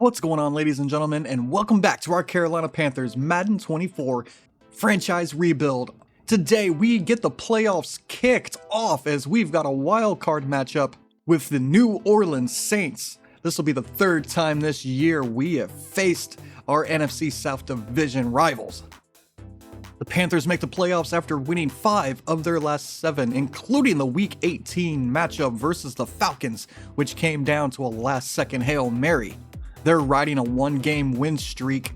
What's going on, ladies and gentlemen, and welcome back to our Carolina Panthers Madden 24 franchise rebuild. Today we get the playoffs kicked off as we've got a wild card matchup with the New Orleans Saints. This will be the third time this year we have faced our NFC South Division rivals. The Panthers make the playoffs after winning 5 of their last 7, including the Week 18 matchup versus the Falcons, which came down to a last-second Hail Mary. They're riding a 1-game win streak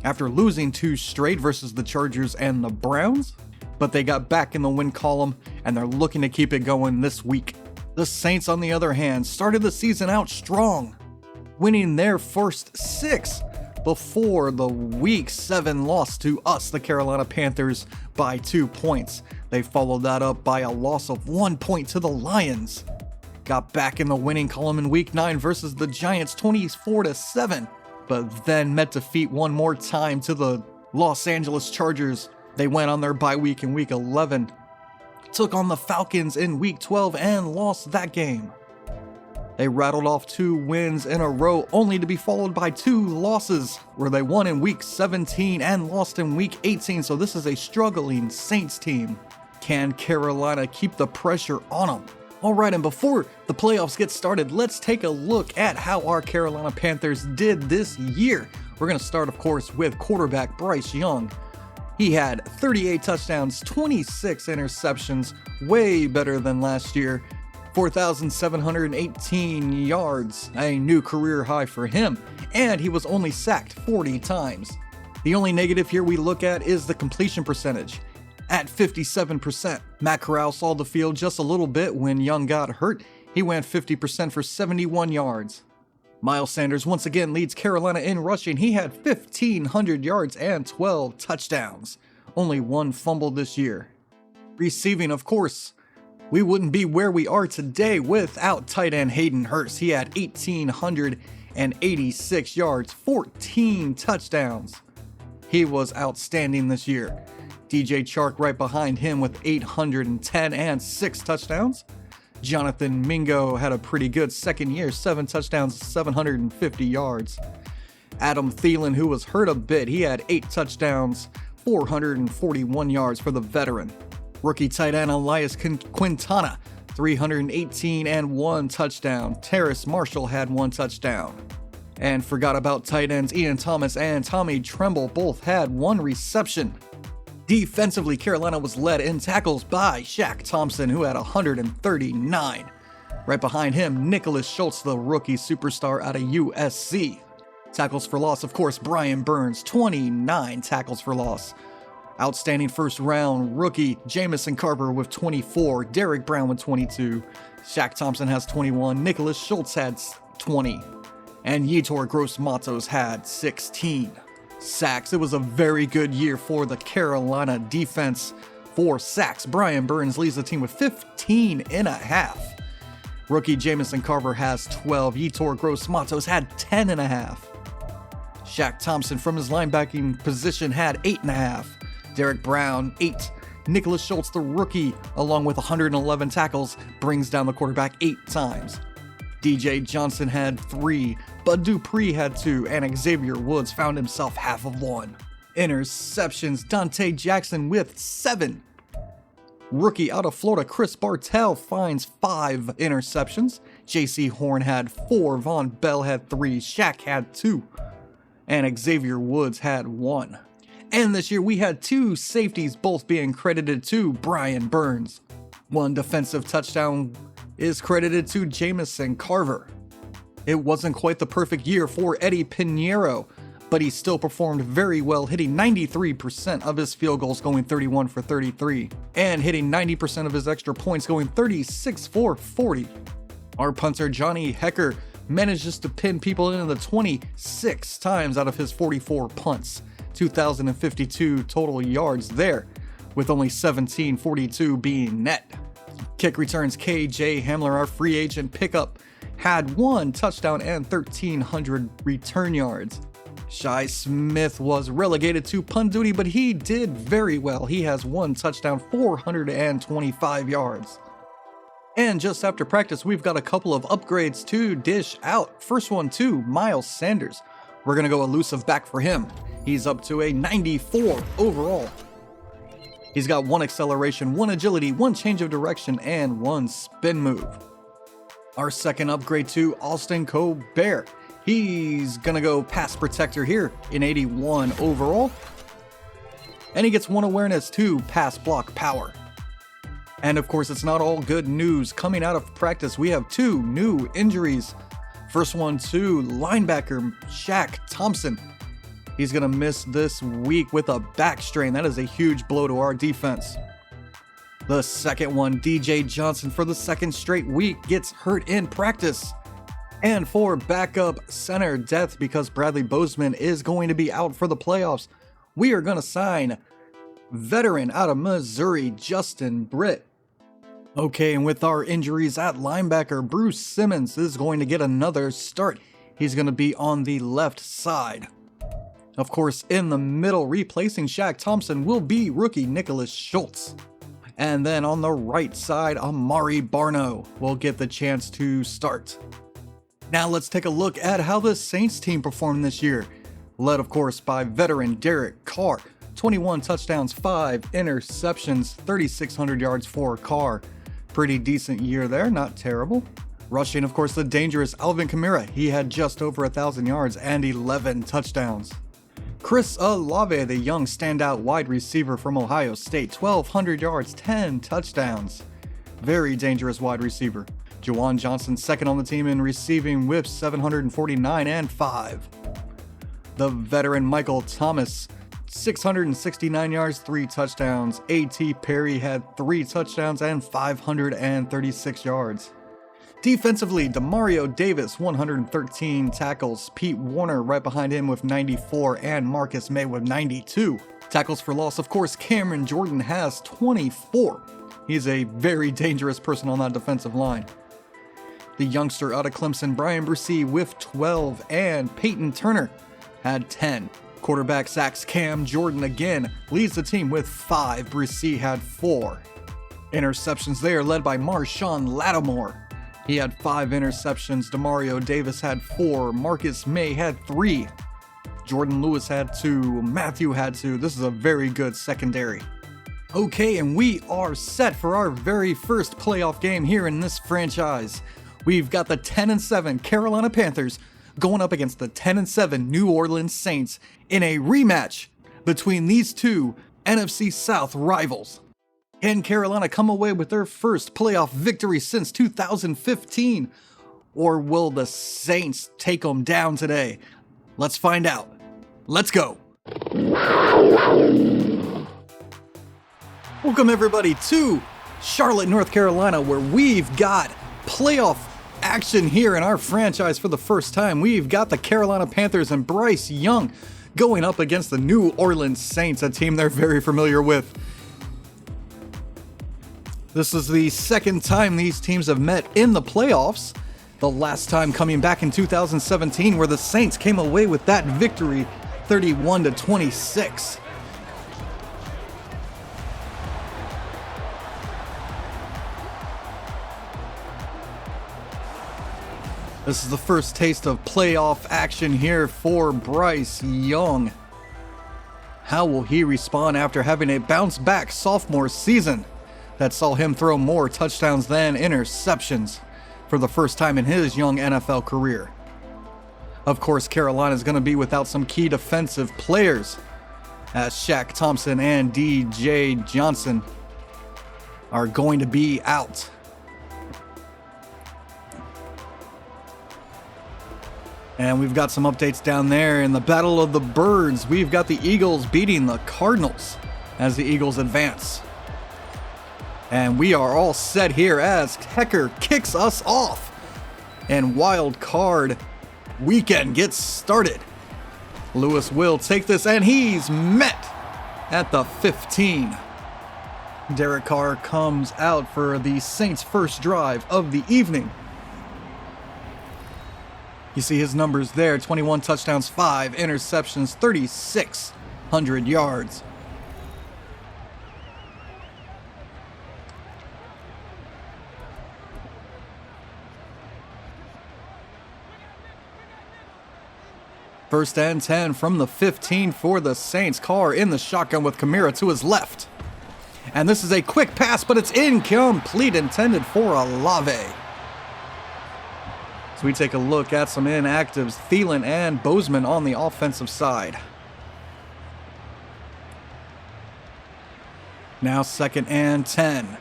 after losing 2 straight versus the Chargers and the Browns, but they got back in the win column and they're looking to keep it going this week. The Saints, on the other hand, started the season out strong, winning their first 6 before the Week 7 loss to us, the Carolina Panthers, by 2 points. They followed that up by a loss of 1 point to the Lions. Got back in the winning column in Week 9 versus the Giants 24-7, but then met defeat one more time to the Los Angeles Chargers. They went on their bye week in Week 11, took on the Falcons in Week 12 and lost that game. They rattled off 2 wins in a row only to be followed by 2 losses, where they won in Week 17 and lost in Week 18, so this is a struggling Saints team. Can Carolina keep the pressure on them? Alright, and before the playoffs get started, let's take a look at how our Carolina Panthers did this year. We're going to start, of course, with quarterback Bryce Young. He had 38 touchdowns, 26 interceptions, way better than last year. 4,718 yards, a new career high for him, and he was only sacked 40 times. The only negative here we look at is the completion percentage. At 57%, Matt Corral saw the field just a little bit when Young got hurt. He went 50% for 71 yards. Miles Sanders once again leads Carolina in rushing. He had 1,500 yards and 12 touchdowns. Only 1 fumble this year. Receiving, of course, we wouldn't be where we are today without tight end Hayden Hurst. He had 1,886 yards, 14 touchdowns. He was outstanding this year. DJ Chark right behind him with 810 and 6 touchdowns. Jonathan Mingo had a pretty good second year, 7 touchdowns, 750 yards. Adam Thielen, who was hurt a bit, he had 8 touchdowns, 441 yards for the veteran. Rookie tight end Elias Quintana, 318 and 1 touchdown. Terrace Marshall had 1 touchdown. And forgot about tight ends Ian Thomas and Tommy Tremble, both had 1 reception. Defensively, Carolina was led in tackles by Shaq Thompson, who had 139. Right behind him, Nicholas Schultz, the rookie superstar out of USC. Tackles for loss, of course, Brian Burns, 29 tackles for loss. Outstanding first round rookie Jamison Carver with 24, Derek Brown with 22, Shaq Thompson has 21, Nicholas Schultz had 20, and Yetur Gross-Matos had 16 sacks. It was a very good year for the Carolina defense. For sacks, Brian Burns leads the team with 15.5. Rookie Jamison Carver has 12, Yetur Gross-Matos had 10.5. Shaq Thompson from his linebacking position had 8.5. Derek Brown, 8. Nicholas Schultz, the rookie, along with 111 tackles, brings down the quarterback 8 times. DJ Johnson had 3, Bud Dupree had 2, and Xavier Woods found himself half of 1. Interceptions, Dante Jackson with 7. Rookie out of Florida, Chris Bartell finds 5 interceptions. JC Horn had 4, Von Bell had 3, Shaq had 2, and Xavier Woods had 1. And this year we had 2 safeties, both being credited to Brian Burns. 1 defensive touchdown is credited to Jamison Carver. It wasn't quite the perfect year for Eddie Pinheiro, but he still performed very well, hitting 93% of his field goals, going 31 for 33, and hitting 90% of his extra points, going 36 for 40. Our punter Johnny Hecker manages to pin people into the 26 times out of his 44 punts. 2,052 total yards there, with only 1,742 being net. Kick returns, KJ Hamler, our free agent pickup, had 1 touchdown and 1,300 return yards. Shi Smith was relegated to punt duty, but he did very well. He has 1 touchdown, 425 yards. And just after practice, we've got a couple of upgrades to dish out. First one to Miles Sanders. We're going to go elusive back for him. He's up to a 94 overall. He's got 1 acceleration, 1 agility, 1 change of direction, and 1 spin move. Our second upgrade to Austin Colbert. He's going to go pass protector here in 81 overall. And he gets 1 awareness, 2 pass block power. And of course, it's not all good news. Coming out of practice, we have 2 new injuries. First one to linebacker Shaq Thompson. He's going to miss this week with a back strain. That is a huge blow to our defense. The second one, DJ Johnson, for the 2nd straight week, gets hurt in practice. And for backup center depth, because Bradley Bozeman is going to be out for the playoffs, we are going to sign veteran out of Missouri, Justin Britt. Okay, and with our injuries at linebacker, Bruce Simmons is going to get another start. He's going to be on the left side. Of course, in the middle, replacing Shaq Thompson will be rookie Nicholas Schultz. And then on the right side, Amari Barno will get the chance to start. Now let's take a look at how the Saints team performed this year. Led, of course, by veteran Derek Carr. 21 touchdowns, 5 interceptions, 3,600 yards for Carr. Pretty decent year there, not terrible. Rushing, of course, the dangerous Alvin Kamara. He had just over 1,000 yards and 11 touchdowns. Chris Olave, the young standout wide receiver from Ohio State, 1,200 yards, 10 touchdowns. Very dangerous wide receiver. Juwan Johnson, second on the team in receiving with 749 and 5. The veteran Michael Thomas, 669 yards, 3 touchdowns. A.T. Perry had 3 touchdowns and 536 yards. Defensively, Demario Davis, 113 tackles. Pete Warner right behind him with 94, and Marcus May with 92. Tackles for loss, of course, Cameron Jordan has 24. He's a very dangerous person on that defensive line. The youngster out of Clemson, Brian Bresee, with 12, and Peyton Turner had 10. Quarterback sacks Cam Jordan again leads the team with 5. Bresee had 4. Interceptions there led by Marshawn Lattimore. He had 5 interceptions. Demario Davis had 4. Marcus May had 3. Jordan Lewis had 2. Matthew had 2. This is a very good secondary. Okay, and we are set for our very first playoff game here in this franchise. We've got the 10-7 Carolina Panthers going up against the 10-7 New Orleans Saints in a rematch between these two NFC South rivals. Can Carolina come away with their first playoff victory since 2015? Or will the Saints take them down today? Let's find out. Let's go. Welcome everybody to Charlotte, North Carolina, where we've got playoff action here in our franchise for the first time. We've got the Carolina Panthers and Bryce Young going up against the New Orleans Saints, a team they're very familiar with. This is the second time these teams have met in the playoffs. The last time coming back in 2017, where the Saints came away with that victory, 31-26. This is the first taste of playoff action here for Bryce Young. How will he respond after having a bounce-back sophomore season that saw him throw more touchdowns than interceptions for the first time in his young NFL career? Of course, Carolina is going to be without some key defensive players, as Shaq Thompson and DJ Johnson are going to be out. And we've got some updates down there in the Battle of the Birds. We've got the Eagles beating the Cardinals as the Eagles advance. And we are all set here as Hecker kicks us off. And Wildcard weekend gets started. Lewis will take this, and he's met at the 15. Derek Carr comes out for the Saints' first drive of the evening. You see his numbers there, 21 touchdowns, 5 interceptions, 3,600 yards. First and 10 from the 15 for the Saints. Carr in the shotgun with Kamara to his left. And this is a quick pass, but it's incomplete, intended for Olave. So we take a look at some inactives, Thielen and Bozeman on the offensive side. Now second and 10.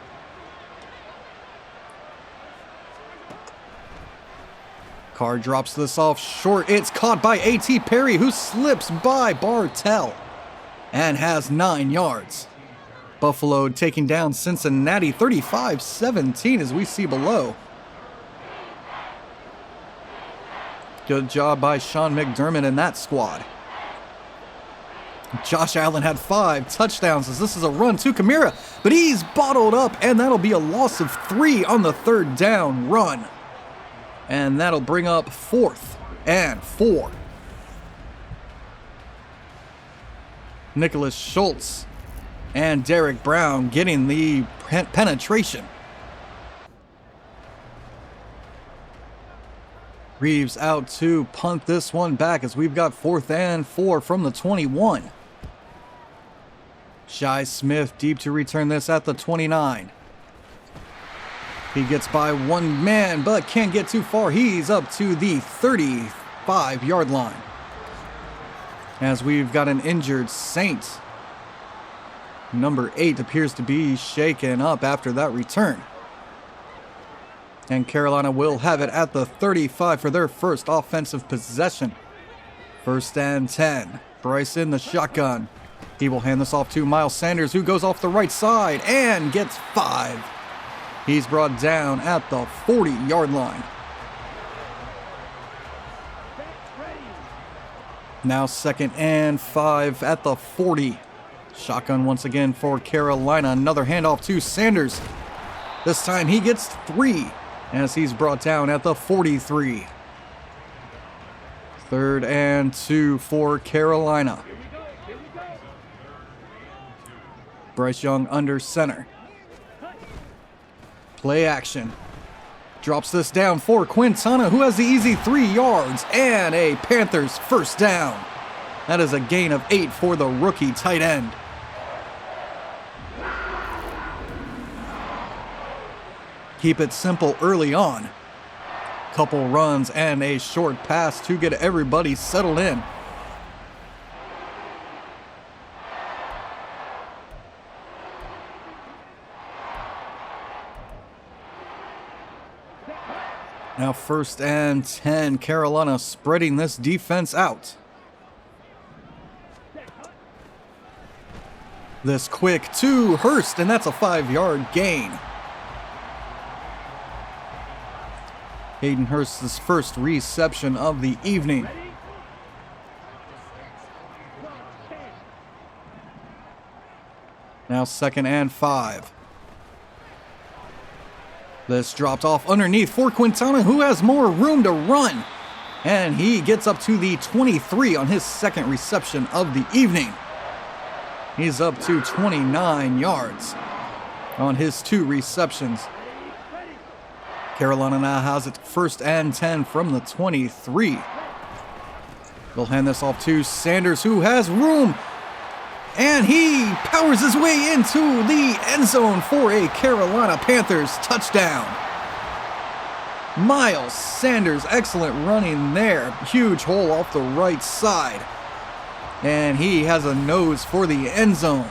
Carr drops this off short. It's caught by A.T. Perry, who slips by Bartell and has 9 yards. Buffalo taking down Cincinnati 35-17 as we see below. Good job by Sean McDermott and that squad. Josh Allen had 5 touchdowns as this is a run to Kamara, but he's bottled up, and that'll be a loss of 3 on the third down run. And that'll bring up 4th and 4. Nicholas Schultz and Derek Brown getting the penetration. Reeves out to punt this one back as we've got 4th and 4 from the 21. Shi Smith deep to return this at the 29. He gets by one man but can't get too far. He's up to the 35-yard line. As we've got an injured Saint. Number 8 appears to be shaken up after that return. And Carolina will have it at the 35 for their first offensive possession. First and 10. Bryce in the shotgun. He will hand this off to Miles Sanders, who goes off the right side and gets 5. He's brought down at the 40-yard line. Now second and 5 at the 40. Shotgun once again for Carolina. Another handoff to Sanders. This time he gets 3 as he's brought down at the 43. Third and 2 for Carolina. Bryce Young under center. Play action. Drops this down for Quintana, who has the easy 3 yards and a Panthers first down. That is a gain of 8 for the rookie tight end. Keep it simple early on. Couple runs and a short pass to get everybody settled in. Now first and 10, Carolina spreading this defense out. This quick to Hurst, and that's a 5-yard gain. Hayden Hurst's first reception of the evening. Now second and 5. This dropped off underneath for Quintana, who has more room to run. And he gets up to the 23 on his second reception of the evening. He's up to 29 yards on his 2 receptions. Carolina now has it first and 10 from the 23. They'll hand this off to Sanders, who has room. And he powers his way into the end zone for a Carolina Panthers touchdown. Miles Sanders, excellent running there. Huge hole off the right side. And he has a nose for the end zone.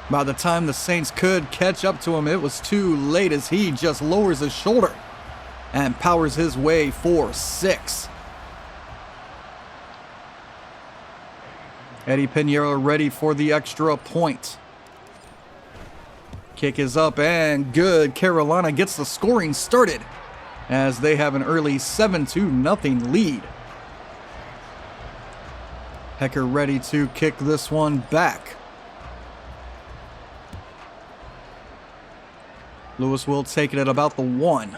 By the time the Saints could catch up to him, it was too late as he just lowers his shoulder and powers his way for 6. Eddie Pinheiro ready for the extra point. Kick is up and good. Carolina gets the scoring started as they have an early 7-0 lead. Hecker ready to kick this one back. Lewis will take it at about the 1.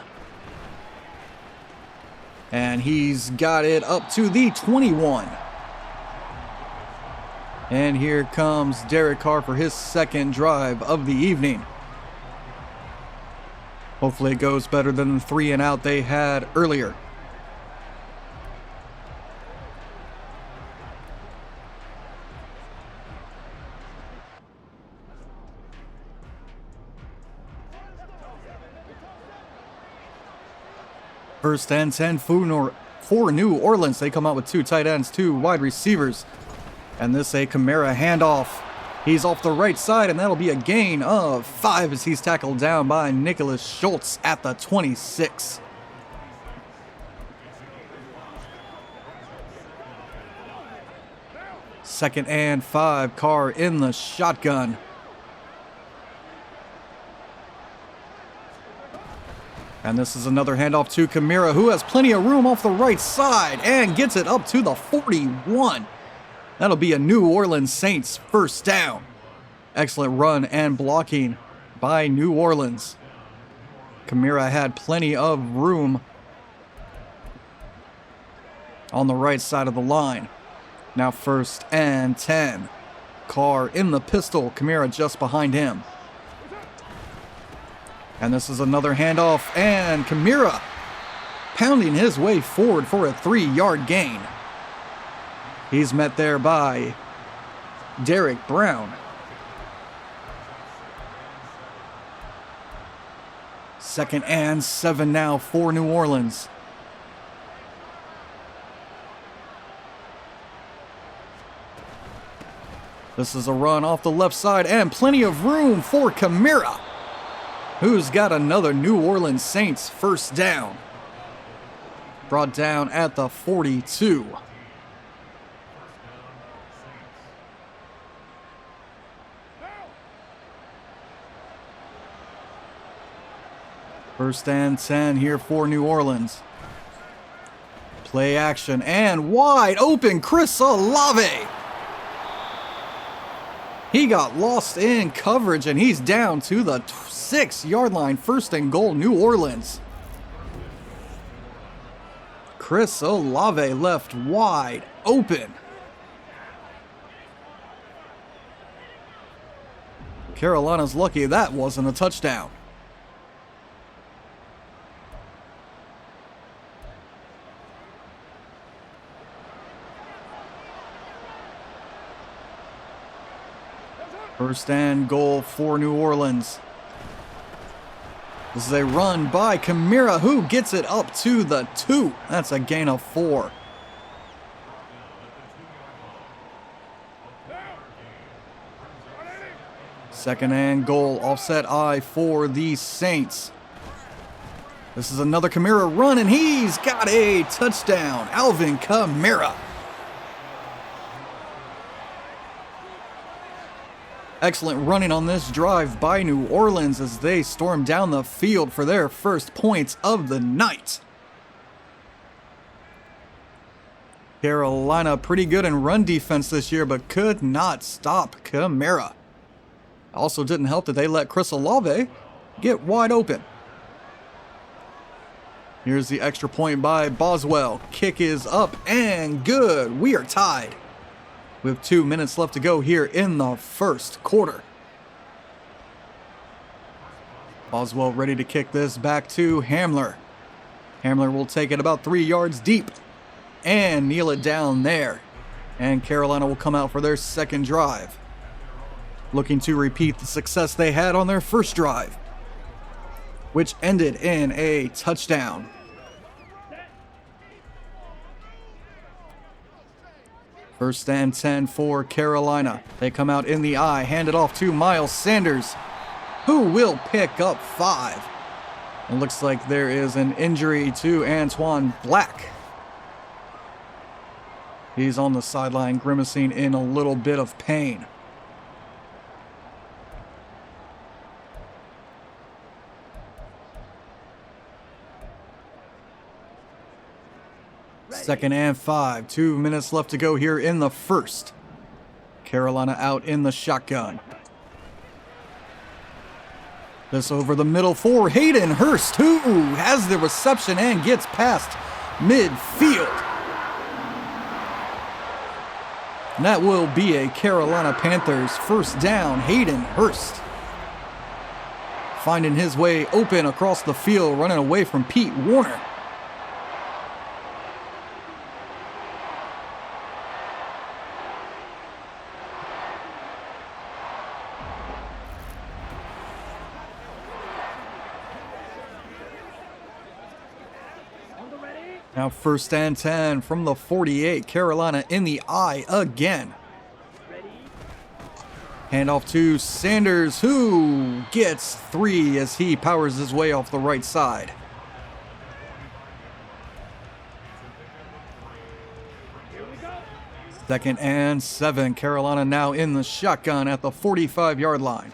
And he's got it up to the 21. And here comes Derek Carr for his second drive of the evening. Hopefully it goes better than the 3 and out they had earlier. First and 10 for New Orleans. They come out with 2 tight ends, 2 wide receivers. And this a Kamara handoff. He's off the right side, and that'll be a gain of 5 as he's tackled down by Nicholas Schultz at the 26. Second and 5, Carr in the shotgun. And this is another handoff to Kamara, who has plenty of room off the right side and gets it up to the 41. That'll be a New Orleans Saints first down. Excellent run and blocking by New Orleans. Kamara had plenty of room on the right side of the line. Now first and 10. Carr in the pistol. Kamara just behind him. And this is another handoff. And Kamara pounding his way forward for a 3-yard gain. He's met there by Derek Brown. Second and 7 now for New Orleans. This is a run off the left side and plenty of room for Kamara, who's got another New Orleans Saints first down. Brought down at the 42. First and 10 here for New Orleans. Play action and wide open Chris Olave. He got lost in coverage and he's down to the 6-yard line. First and goal, New Orleans. Chris Olave left wide open. Carolina's lucky that wasn't a touchdown. First and goal for New Orleans. This is a run by Kamara, who gets it up to the 2. That's a gain of 4. Second and goal, offset I for the Saints. This is another Kamara run, and he's got a touchdown. Alvin Kamara. Excellent running on this drive by New Orleans as they storm down the field for their first points of the night. Carolina pretty good in run defense this year, but could not stop Kamara. Also didn't help that they let Chris Olave get wide open. Here's the extra point by Boswell. Kick is up and good. We are tied with 2 minutes left to go here in the first quarter. Boswell ready to kick this back to Hamler. Hamler will take it about 3 yards deep and kneel it down there. And Carolina will come out for their second drive, looking to repeat the success they had on their first drive, which ended in a touchdown. First and 10 for Carolina. They come out in the I, hand it off to Miles Sanders, who will pick up 5. It looks like there is an injury to Antoine Black. He's on the sideline grimacing in a little bit of pain. Second and 5. 2 minutes left to go here in the first. Carolina out in the shotgun. This over the middle for Hayden Hurst, who has the reception and gets past midfield. And that will be a Carolina Panthers first down. Hayden Hurst finding his way open across the field, running away from Pete Warner. Now 1st and 10 from the 48. Carolina in the eye again. Handoff to Sanders, who gets 3 as he powers his way off the right side. Second and 7. Carolina now in the shotgun at the 45-yard line.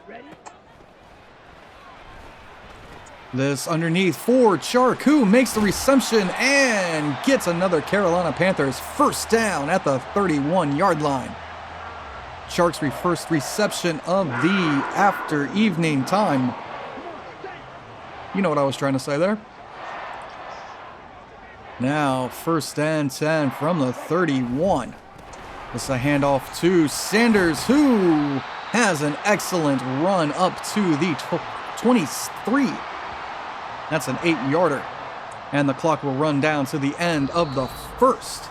This underneath for Chark, who makes the reception and gets another Carolina Panthers 1st down at the 31-yard line. Chark's first reception of the after evening time. You know what I was trying to say there. Now 1st and 10 from the 31. It's a handoff to Sanders, who has an excellent run up to the 23. That's an 8-yarder. And the clock will run down to the end of the 1st.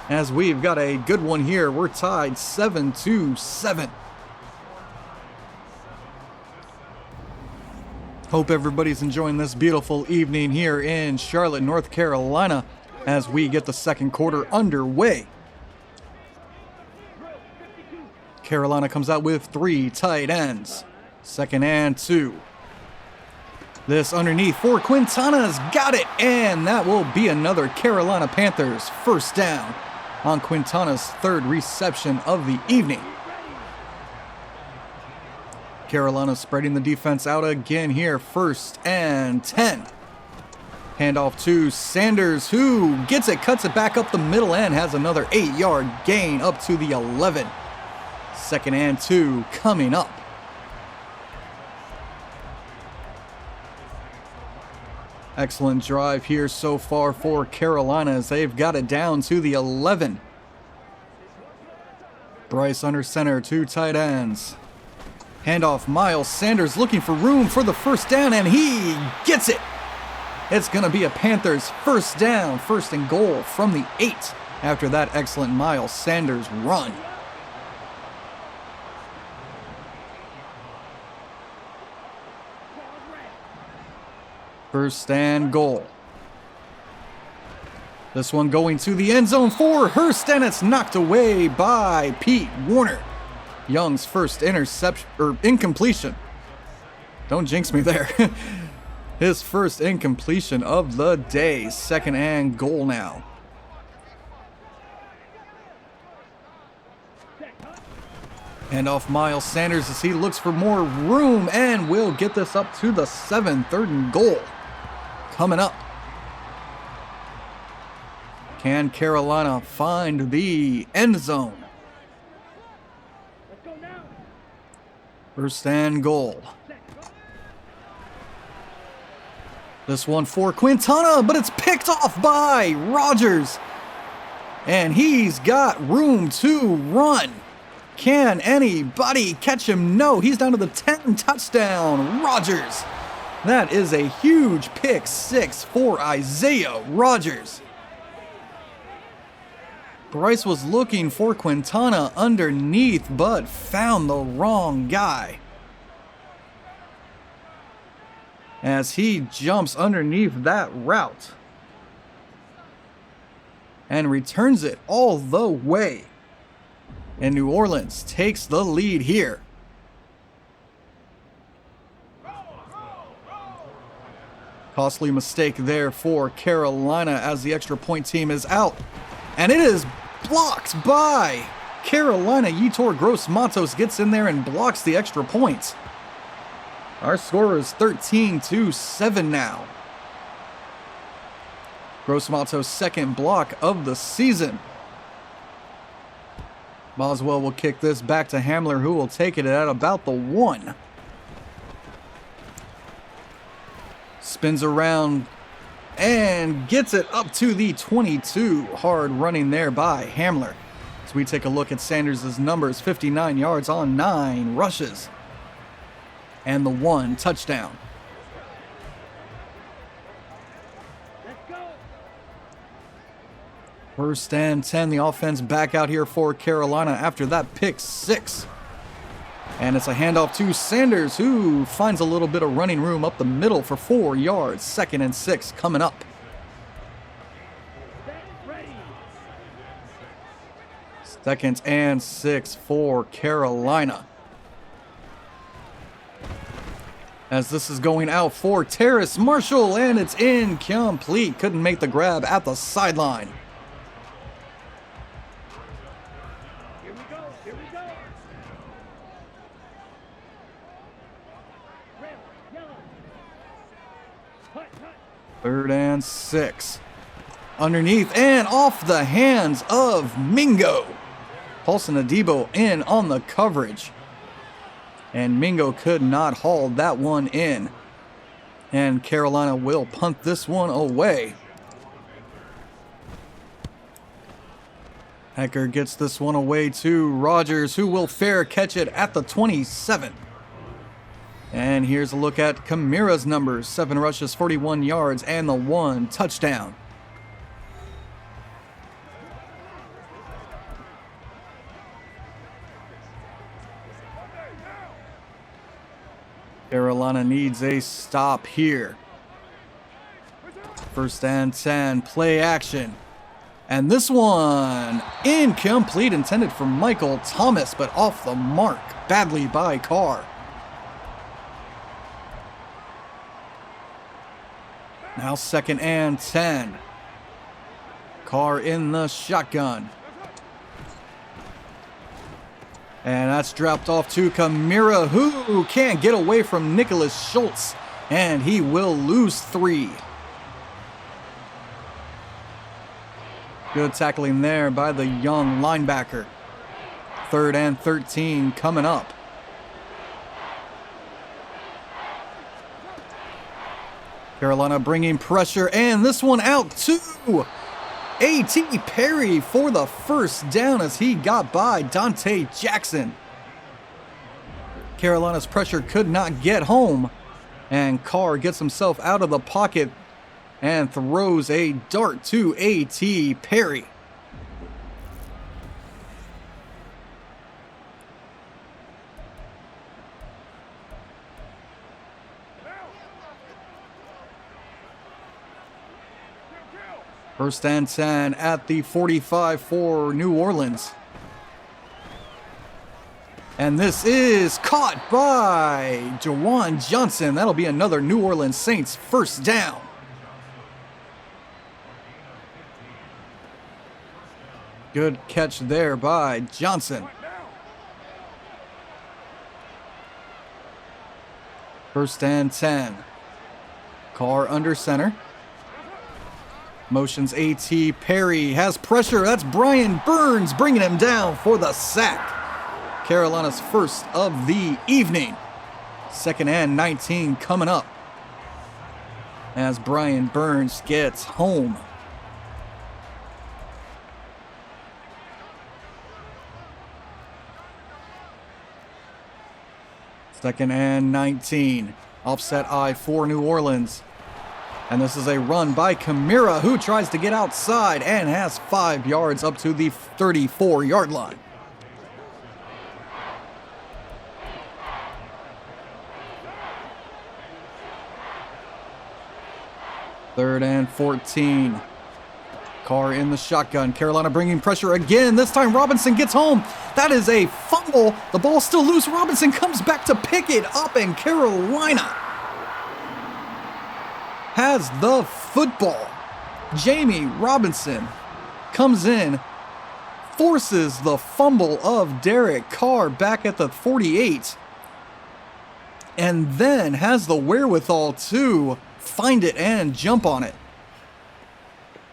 As we've got a good one here. We're tied 7-7. Hope everybody's enjoying this beautiful evening here in Charlotte, North Carolina, as we get the 2nd quarter underway. Carolina comes out with 3 tight ends. 2nd and 2. This underneath for Quintana's got it, and that will be another Carolina Panthers 1st down on Quintana's 3rd reception of the evening. Carolina spreading the defense out again here. 1st and 10. Handoff to Sanders, who gets it, cuts it back up the middle, and has another 8-yard gain up to the 11. 2nd and 2 coming up. Excellent drive here so far for Carolina as they've got it down to the 11. Bryce under center, 2 tight ends. Handoff, Miles Sanders looking for room for the 1st down, and he gets it. It's going to be a Panthers 1st down, 1st and goal from the 8 after that excellent Miles Sanders run. First and goal. This one going to the end zone for Hurst, and it's knocked away by Pete Warner. Young's first interception, or incompletion. Don't jinx me there. His first incompletion of the day. 2nd and goal now. And off Miles Sanders as he looks for more room, and will get this up to the 7. 3rd and goal. Coming up. Can Carolina find the end zone? 1st and goal. This one for Quintana, but it's picked off by Rodgers. And he's got room to run. Can anybody catch him? No, he's down to the 10. Touchdown, Rodgers. That is a huge pick 6 for Isaiah Rodgers. Bryce was looking for Quintana underneath, but found the wrong guy. As he jumps underneath that route and returns it all the way. And New Orleans takes the lead here. Costly mistake there for Carolina as the extra point team is out. And it is blocked by Carolina. Yetur Gross-Matos gets in there and blocks the extra point. Our score is 13-7 now. Gross-Matos' 2nd block of the season. Boswell will kick this back to Hamler, who will take it at about the 1. Spins around and gets it up to the 22. Hard running there by Hamler. As we take a look at Sanders' numbers, 59 yards on 9 rushes. And the 1 touchdown. First and 10, the offense back out here for Carolina after that pick 6. And it's a handoff to Sanders, who finds a little bit of running room up the middle for 4 yards. 2nd and 6 coming up. 2nd and 6 for Carolina. As this is going out for Terrace Marshall, and it's incomplete. Couldn't make the grab at the sideline. Here we go. Here we go. 3rd and 6. Underneath and off the hands of Mingo. Paulson Adebo in on the coverage. And Mingo could not haul that one in. And Carolina will punt this one away. Hecker gets this one away to Rogers, who will fair catch it at the 27. And here's a look at Kamira's numbers. 7 rushes, 41 yards, and the 1 touchdown. Carolina needs a stop here. 1st and 10, play action. And this one, incomplete, intended for Michael Thomas, but off the mark badly by Carr. Now 2nd and 10. Carr in the shotgun. And that's dropped off to Kamira, who can't get away from Nicholas Schultz. And he will lose 3. Good tackling there by the young linebacker. 3rd and 13 coming up. Carolina bringing pressure, and this one out to A.T. Perry for the 1st down as he got by Dante Jackson. Carolina's pressure could not get home, and Carr gets himself out of the pocket and throws a dart to A.T. Perry. First and 10 at the 45 for New Orleans. And this is caught by Jawan Johnson. That'll be another New Orleans Saints 1st down. Good catch there by Johnson. 1st and 10. Carr under center. Motions A.T. Perry has pressure. That's Brian Burns bringing him down for the sack. Carolina's 1st of the evening. 2nd and 19 coming up as Brian Burns gets home. Second and 19. Offset I for New Orleans. And this is a run by Kamira, who tries to get outside and has 5 yards up to the 34-yard line. Third and 14. Carr in the shotgun. Carolina bringing pressure again. This time Robinson gets home. That is a fumble. The ball's still loose. Robinson comes back to pick it up, and Carolina has the football. Jamie Robinson comes in, forces the fumble of Derek Carr back at the 48, and then has the wherewithal to find it and jump on it.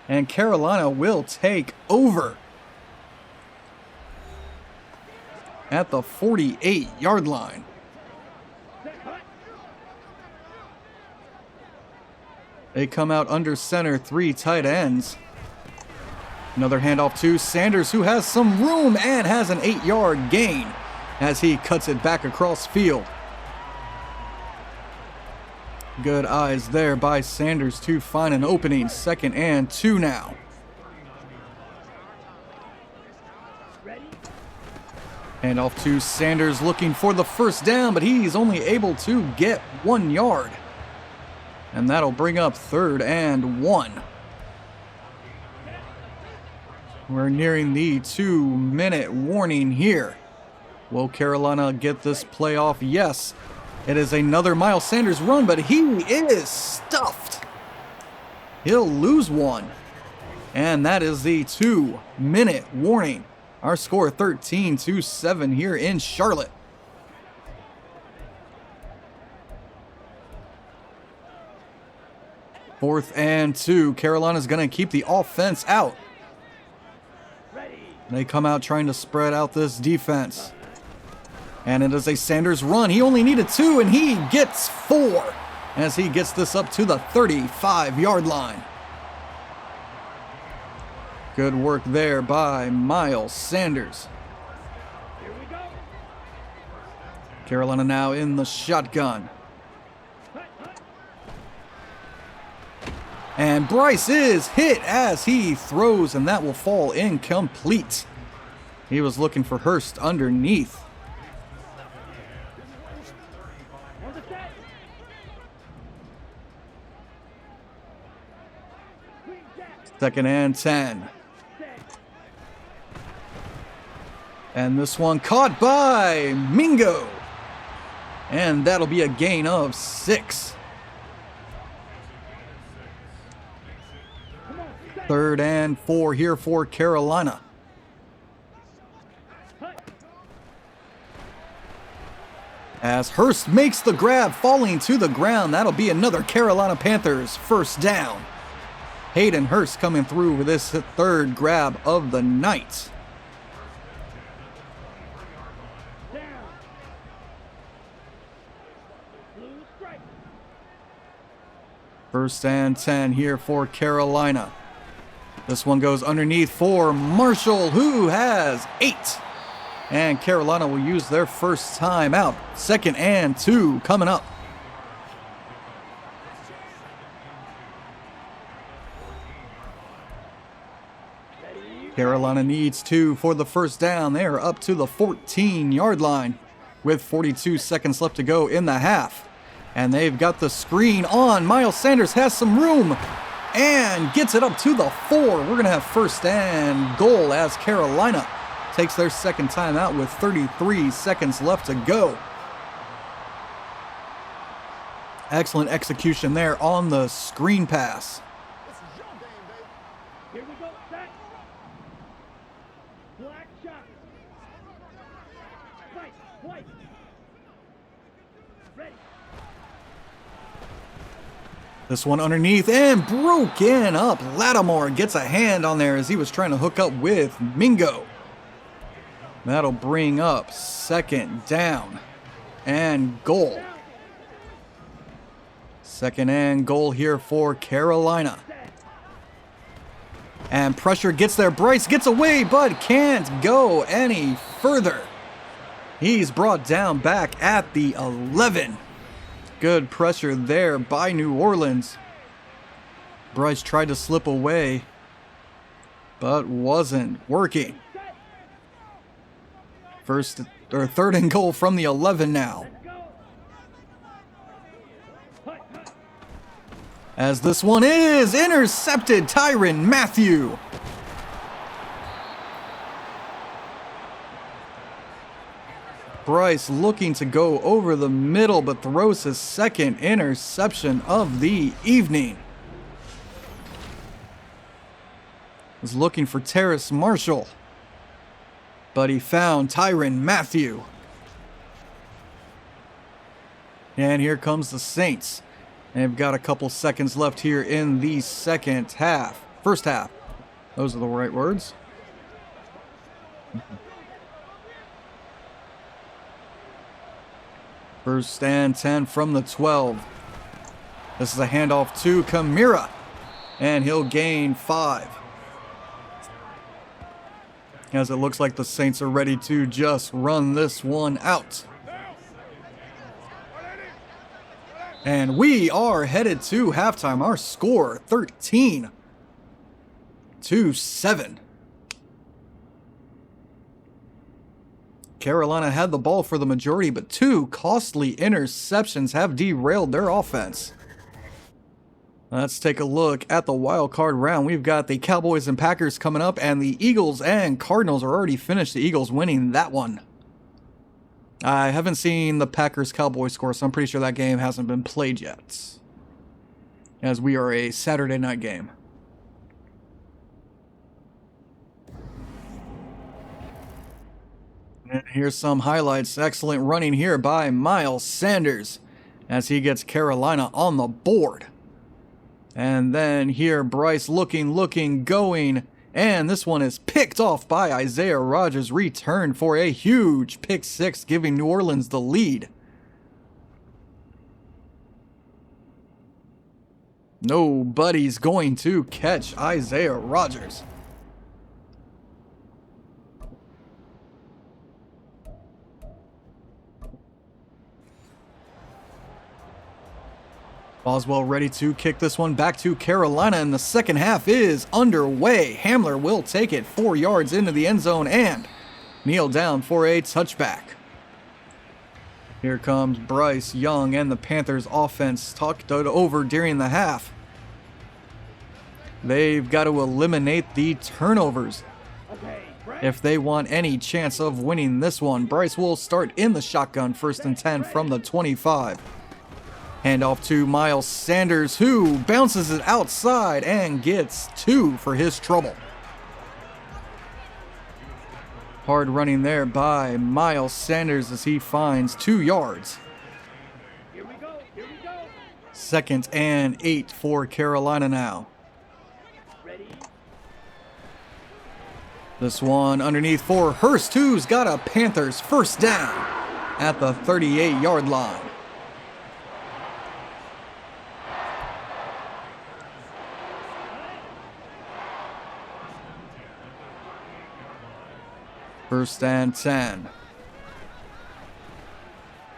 And Carolina will take over at the 48-yard line. They come out under center, 3 tight ends. Another handoff to Sanders, who has some room and has an 8-yard gain as he cuts it back across field. Good eyes there by Sanders to find an opening. 2nd and 2 now. Handoff to Sanders looking for the 1st down, but he's only able to get 1 yard. And that'll bring up 3rd and 1. We're nearing the 2-minute warning here. Will Carolina get this play off? Yes. It is another Miles Sanders run, but he is stuffed. He'll lose one. And that is the 2-minute warning. Our score 13-7 here in Charlotte. Fourth and 2. Carolina's going to keep the offense out. They come out trying to spread out this defense. And it is a Sanders run. He only needed 2, and he gets 4 as he gets this up to the 35-yard line. Good work there by Miles Sanders. Here we go. Carolina now in the shotgun. And Bryce is hit as he throws, and that will fall incomplete. He was looking for Hurst underneath. On the set. Queen Jack. 2nd and 10. And this one caught by Mingo. And that'll be a gain of 6. 3rd and 4 here for Carolina. As Hurst makes the grab, falling to the ground. That'll be another Carolina Panthers first down. Hayden Hurst coming through with this 3rd grab of the night. Down. Blue strike. 1st and 10 here for Carolina. This one goes underneath for Marshall, who has 8. And Carolina will use their first time out. 2nd and 2 coming up. Carolina needs 2 for the first down. They are up to the 14-yard line with 42 seconds left to go in the half. And they've got the screen on. Miles Sanders has some room and gets it up to the 4. We're going to have 1st and goal as Carolina takes their second time out with 33 seconds left to go. Excellent execution there on the screen pass. Here we go. Set. Black shot. Right. White. Ready. This one underneath and broken up. Lattimore gets a hand on there as he was trying to hook up with Mingo. That'll bring up 2nd down and goal. 2nd and goal here for Carolina. And pressure gets there. Bryce gets away but can't go any further. He's brought down back at the 11. Good pressure there by New Orleans. Bryce tried to slip away but wasn't working. 3rd and goal from the 11 now. As this one is intercepted, Tyrann Mathieu. Bryce looking to go over the middle, but throws his 2nd interception of the evening. Was looking for Terrace Marshall, but he found Tyrann Mathieu. And here comes the Saints. They've got a couple seconds left here in the second half. First half. Those are the right words. First and 10 from the 12. This is a handoff to Kamara, and he'll gain 5. As it looks like the Saints are ready to just run this one out. And we are headed to halftime. Our score 13-7. Carolina had the ball for the majority, but 2 costly interceptions have derailed their offense. Let's take a look at the wild card round. We've got the Cowboys and Packers coming up, and the Eagles and Cardinals are already finished. The Eagles winning that one. I haven't seen the Packers-Cowboys score, so I'm pretty sure that game hasn't been played yet, as we are a Saturday night game. And here's some highlights. Excellent running here by Miles Sanders as he gets Carolina on the board. And then here, Bryce looking, going, and this one is picked off by Isaiah Rodgers. Return for a huge pick six, giving New Orleans the lead. Nobody's going to catch Isaiah Rodgers. Boswell ready to kick this one back to Carolina, and the second half is underway. Hamler will take it 4 yards into the end zone and kneel down for a touchback. Here comes Bryce Young, and the Panthers offense talked it over during the half. They've got to eliminate the turnovers if they want any chance of winning this one. Bryce will start in the shotgun, 1st and 10 from the 25. Handoff to Miles Sanders, who bounces it outside and gets 2 for his trouble. Hard running there by Miles Sanders as he finds 2 yards. Here we go. Here we go. 2nd and 8 for Carolina now. Ready. This one underneath for Hurst, who's got a Panthers first down at the 38-yard line. First and 10.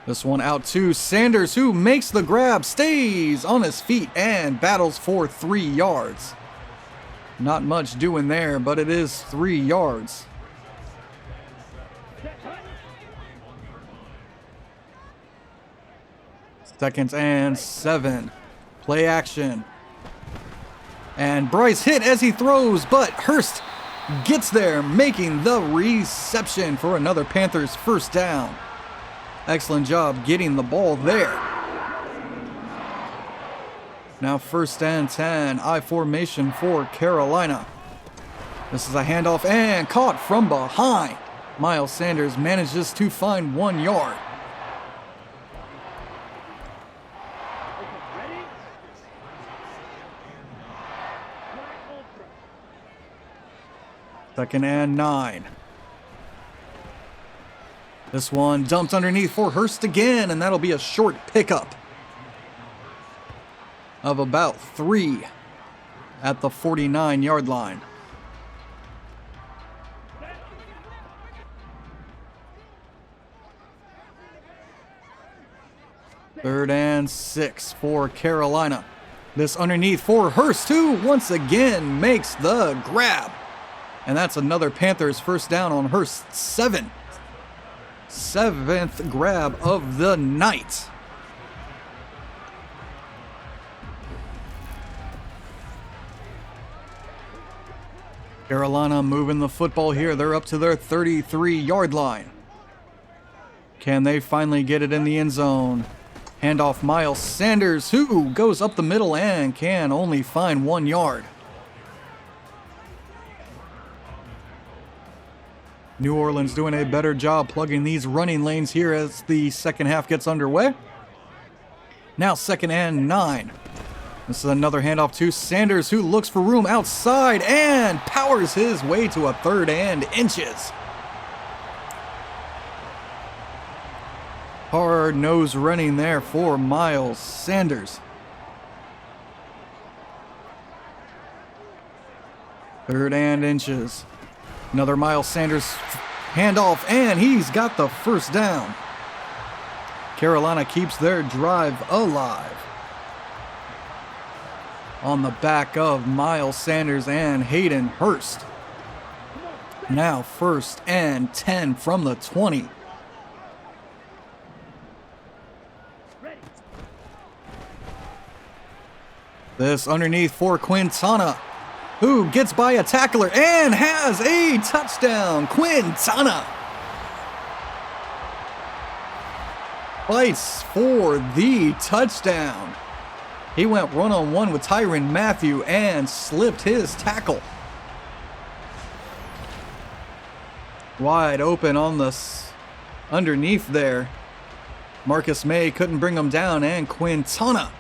This one out to Sanders, who makes the grab, stays on his feet, and battles for 3 yards. Not much doing there, but it is 3 yards. Second and 7. Play action. And Bryce hit as he throws, but Hurst gets there, making the reception for another Panthers first down. Excellent job getting the ball there. Now 1st and 10, I formation for Carolina. This is a handoff and caught from behind. Miles Sanders manages to find 1 yard. Ready. 2nd and 9. This one dumped underneath for Hurst again, and that'll be a short pickup of about 3 at the 49-yard line. Third and 6 for Carolina. This underneath for Hurst, who once again makes the grab. And that's another Panthers first down on Hurst's 7th grab of the night. Carolina moving the football here. They're up to their 33-yard line. Can they finally get it in the end zone? Handoff Miles Sanders, who goes up the middle and can only find 1 yard. New Orleans doing a better job plugging these running lanes here as the second half gets underway. Now 2nd and 9. This is another handoff to Sanders, who looks for room outside and powers his way to a 3rd and inches. Hard nose running there for Miles Sanders. 3rd and inches. Another Miles Sanders handoff, and he's got the first down. Carolina keeps their drive alive on the back of Miles Sanders and Hayden Hurst. Now 1st and 10 from the 20. This underneath for Quintana, who gets by a tackler and has a touchdown. Quintana fights for the touchdown. He went one-on-one with Tyrann Mathieu and slipped his tackle. Wide open on the underneath there. Marcus May couldn't bring him down, and Quintana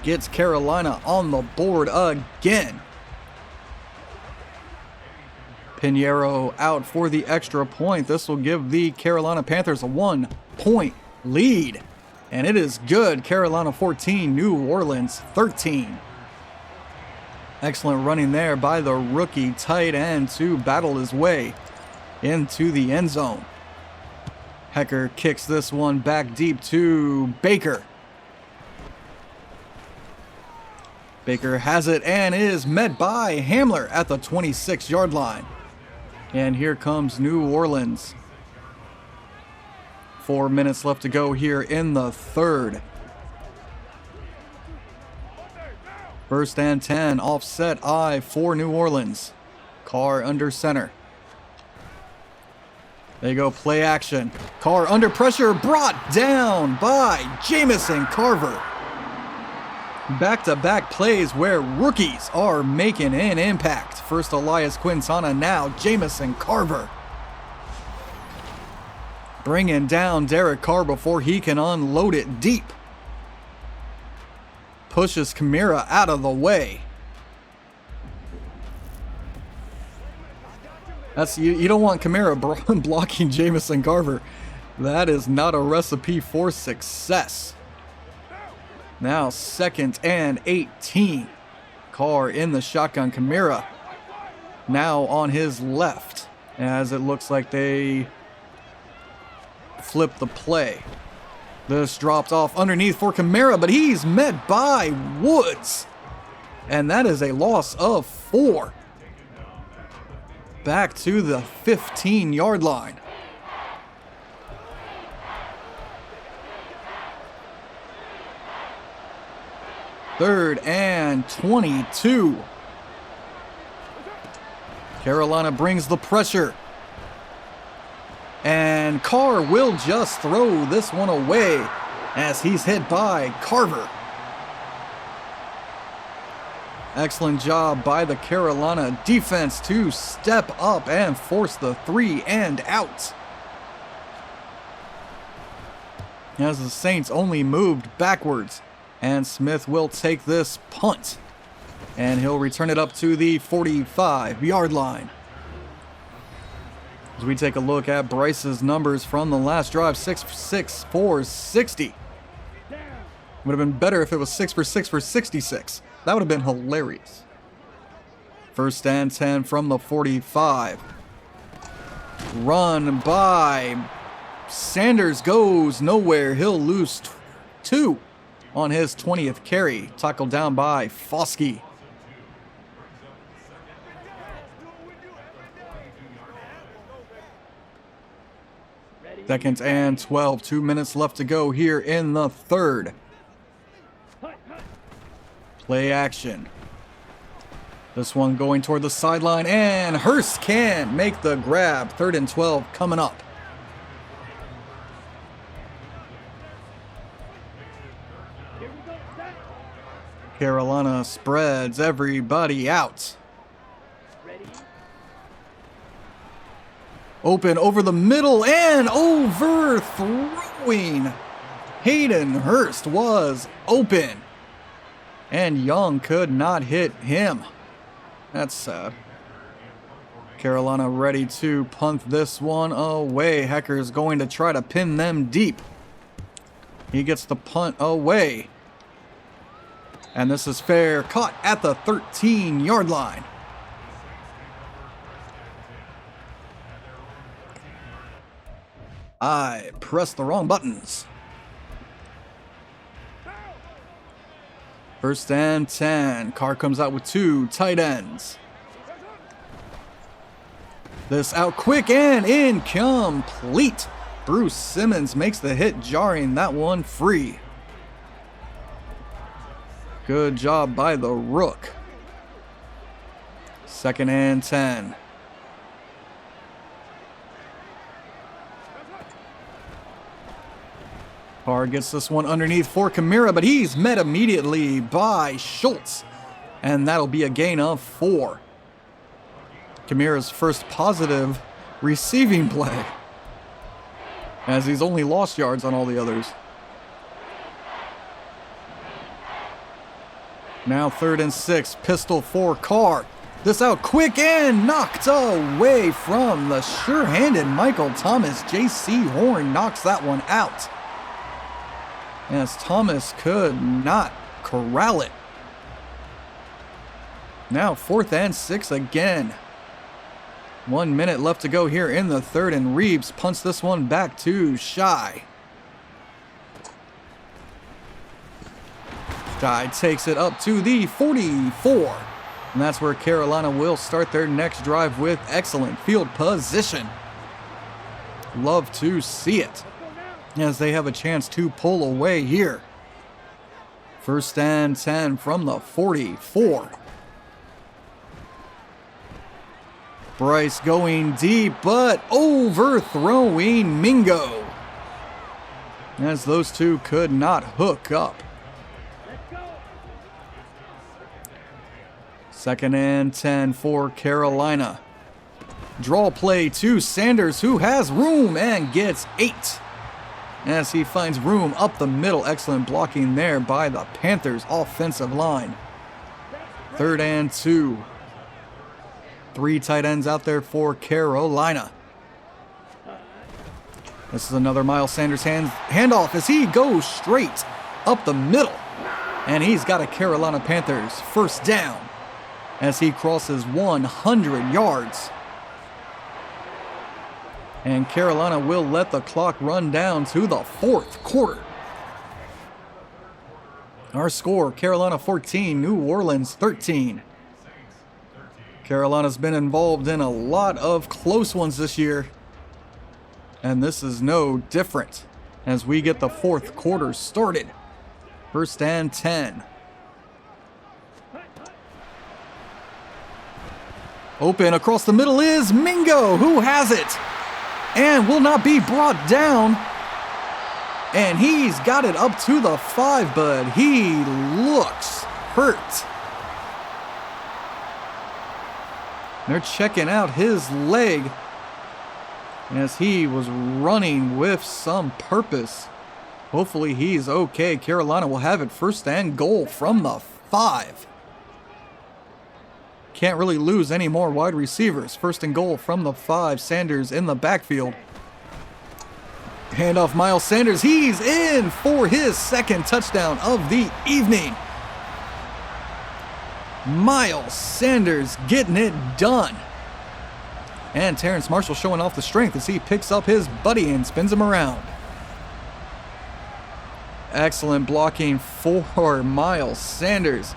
gets Carolina on the board again. Pinheiro out for the extra point. This will give the Carolina Panthers a 1-point lead. And it is good. Carolina 14, New Orleans 13. Excellent running there by the rookie tight end to battle his way into the end zone. Hecker kicks this one back deep to Baker. Baker has it and is met by Hamler at the 26-yard line. And here comes New Orleans. 4 minutes left to go here in the third. 1st and 10, offset I for New Orleans. Carr under center. They go play action. Carr under pressure, brought down by Jamison Carver. Back-to-back plays where rookies are making an impact. First Elias Quintana, now Jamison Carver. Bringing down Derek Carr before he can unload it deep. Pushes Kamara out of the way. You don't want Kamara blocking Jamison Carver. That is not a recipe for success. Now 2nd and 18. Carr in the shotgun. Kamara now on his left, as it looks like they flip the play. This dropped off underneath for Kamara, but he's met by Woods. And that is a loss of 4. Back to the 15-yard line. Third and 22. Carolina brings the pressure. And Carr will just throw this one away as he's hit by Carver. Excellent job by the Carolina defense to step up and force the 3 and out. As the Saints only moved backwards, and Smith will take this punt. And he'll return it up to the 45-yard line. As we take a look at Bryce's numbers from the last drive, 6 for 6 for 60. Would have been better if it was 6 for 6 for 66. That would have been hilarious. 1st and 10 from the 45. Run by Sanders goes nowhere. He'll lose 2 on his 20th carry. Tackled down by Foskey. Second and 12. 2 minutes left to go here in the third. Play action. This one going toward the sideline, and Hurst can make the grab. 3rd and 12 coming up. Carolina spreads everybody out. Open over the middle and overthrowing. Hayden Hurst was open, and Young could not hit him. That's sad. Carolina ready to punt this one away. Hecker's going to try to pin them deep. He gets the punt away. And this is fair. Caught at the 13-yard line. I pressed the wrong buttons. 1st and 10. Carr comes out with 2 tight ends. This out quick and incomplete. Bruce Simmons makes the hit, jarring that one free. Good job by the Rook. 2nd and 10. Carr gets this one underneath for Kamara, but he's met immediately by Schultz. And that'll be a gain of 4. Kamara's first positive receiving play, as he's only lost yards on all the others. Now 3rd and 6, pistol for Carr. This out quick and knocked away from the sure-handed Michael Thomas. J.C. Horn knocks that one out, as Thomas could not corral it. Now 4th and 6 again. 1 minute left to go here in the 3rd, and Reeves punts this one back to Shy. Shy takes it up to the 44. And that's where Carolina will start their next drive with excellent field position. Love to see it, as they have a chance to pull away here. 1st and 10 from the 44. Bryce going deep, but overthrowing Mingo, as those two could not hook up. 2nd and 10 for Carolina. Draw play to Sanders, who has room and gets 8. As he finds room up the middle. Excellent blocking there by the Panthers offensive line. 3rd and 2. 3 tight ends out there for Carolina. This is another Miles Sanders handoff as he goes straight up the middle. And he's got a Carolina Panthers 1st down as he crosses 100 yards. And Carolina will let the clock run down to the 4th quarter. Our score, Carolina 14, New Orleans 13. Carolina's been involved in a lot of close ones this year, and this is no different as we get the 4th quarter started. 1st and 10. Open across the middle is Mingo, who has it and will not be brought down. And he's got it up to the 5, but he looks hurt. They're checking out his leg as he was running with some purpose. Hopefully he's okay. Carolina will have it 1st and goal from the 5. Can't really lose any more wide receivers. 1st and goal from the 5. Sanders in the backfield. Handoff Miles Sanders. He's in for his 2nd touchdown of the evening. Miles Sanders getting it done. And Terrence Marshall showing off the strength as he picks up his buddy and spins him around. Excellent blocking for Miles Sanders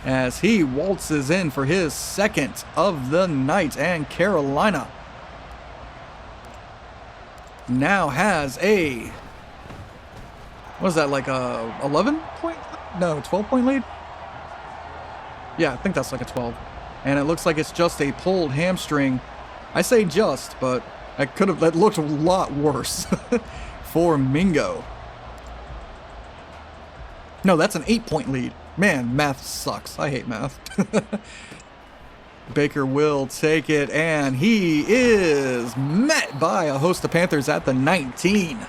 as he waltzes in for his 2nd of the night. And Carolina now has a, what is that, like a 11 point? No, 12 point lead? Yeah, I think that's like a 12. And it looks like it's just a pulled hamstring. I say just, but that looked a lot worse for Mingo. No, that's an 8-point lead. Man, math sucks. I hate math. Baker will take it, and he is met by a host of Panthers at the 19.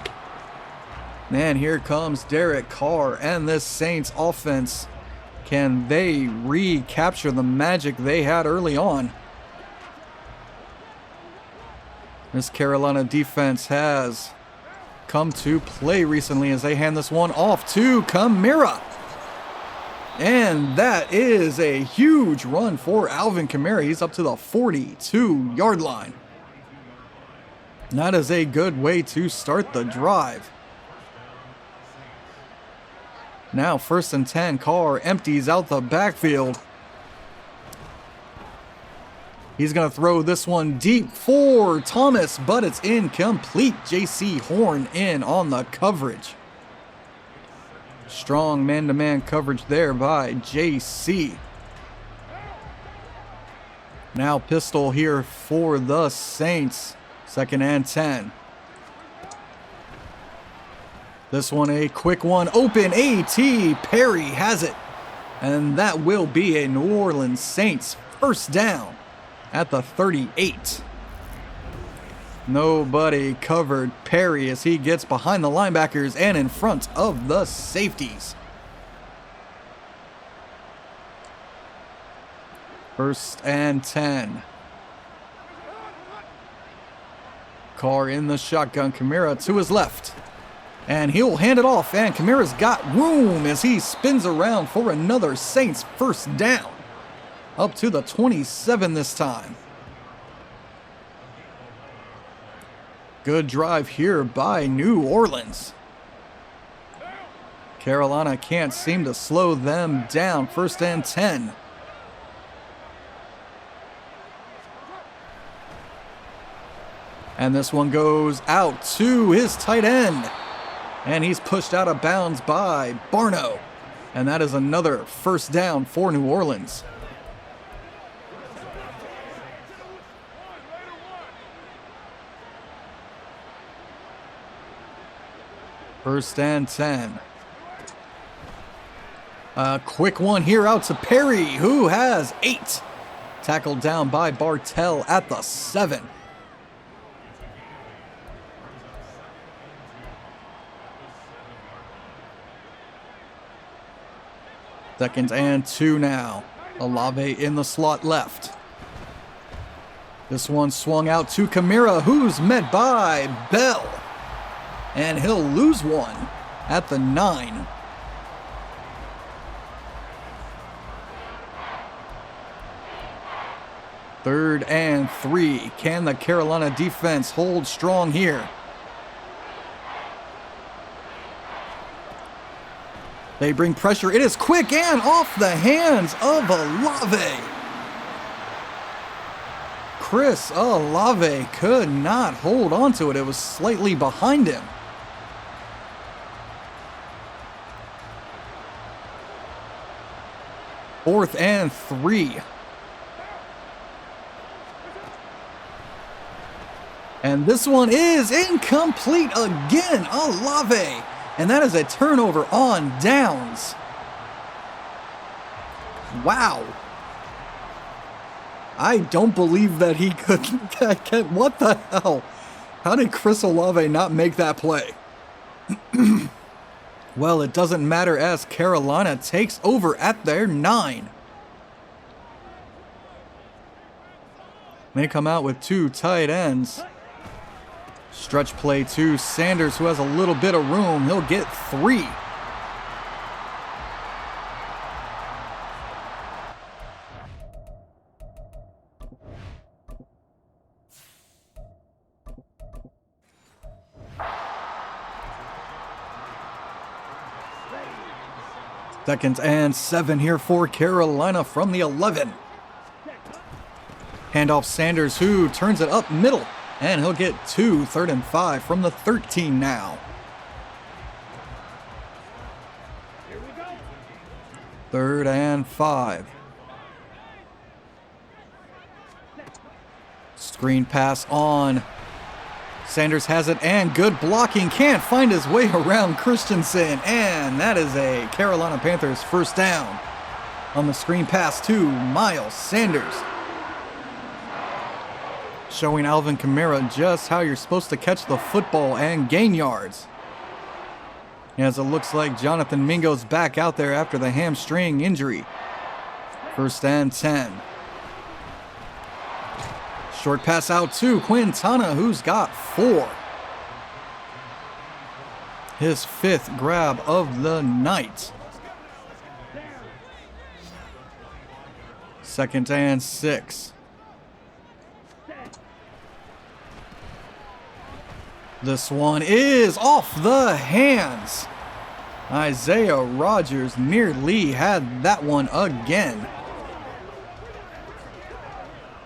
And here comes Derek Carr and this Saints offense. Can they recapture the magic they had early on? This Carolina defense has come to play recently as they hand this one off to Kamara. And that is a huge run for Alvin Kamara. He's up to the 42-yard line. That is a good way to start the drive. Now 1st and 10, Carr empties out the backfield. He's going to throw this one deep for Thomas, but it's incomplete. J.C. Horn in on the coverage. Strong man-to-man coverage there by JC. Now pistol here for the Saints. 2nd and 10. This one a quick one. Open AT. Perry has it. And that will be a New Orleans Saints first down at the 38. Nobody covered Perry as he gets behind the linebackers and in front of the safeties. 1st and 10. Carr in the shotgun. Kamara to his left. And he'll hand it off. And Kamara's got room as he spins around for another Saints first down. Up to the 27 this time. Good drive here by New Orleans. Carolina can't seem to slow them down. 1st and 10. And this one goes out to his tight end. And he's pushed out of bounds by Barno. And that is another first down for New Orleans. First and 10. A quick one here out to Perry, who has 8. Tackled down by Bartell at the 7. Second and 2 now. Olave in the slot left. This one swung out to Kamara, who's met by Bell. And he'll lose one at the 9. Third and 3. Can the Carolina defense hold strong here? They bring pressure. It is quick and off the hands of Olave. Chris Olave could not hold on to it. It was slightly behind him. Fourth and 3. And this one is incomplete again. Olave. And that is a turnover on downs. Wow. I don't believe that he could. What the hell? How did Chris Olave not make that play? Well, it doesn't matter as Carolina takes over at their 9. They come out with 2 tight ends. Stretch play to Sanders, who has a little bit of room. He'll get 3. Second and 7 here for Carolina from the 11. Handoff Sanders, who turns it up middle. And he'll get 2, 3rd and 5 from the 13 now. Here we go. 3rd and 5. Screen pass on. Sanders has it and good blocking. Can't find his way around Christensen. And that is a Carolina Panthers first down on the screen pass to Miles Sanders. Showing Alvin Kamara just how you're supposed to catch the football and gain yards. As it looks like Jonathan Mingo's back out there after the hamstring injury. 1st and 10. Short pass out to Quintana, who's got 4. His 5th grab of the night. 2nd and 6. This one is off the hands. Isaiah Rodgers nearly had that one again.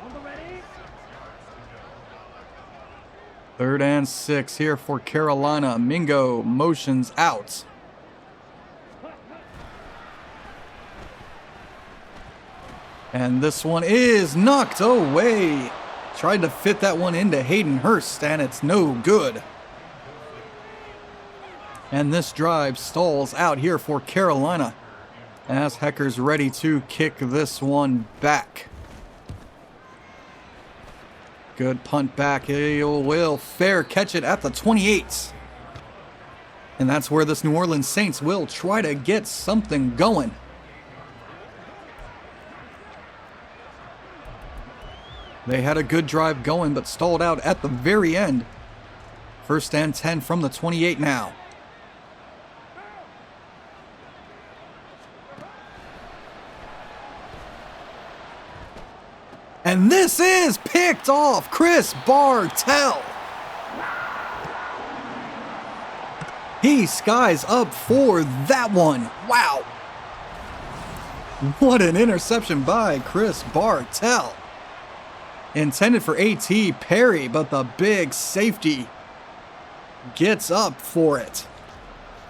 On the ready. 3rd and 6 here for Carolina. Mingo motions out. And this one is knocked away. Tried to fit that one into Hayden Hurst, and it's no good. And this drive stalls out here for Carolina, as Hecker's ready to kick this one back. Good punt back. He will fair catch it at the 28. And that's where this New Orleans Saints will try to get something going. They had a good drive going, but stalled out at the very end. 1st and 10 from the 28 now. And this is picked off. Chris Bartell. He skies up for that one. Wow. What an interception by Chris Bartell. Intended for A.T. Perry, but the big safety gets up for it.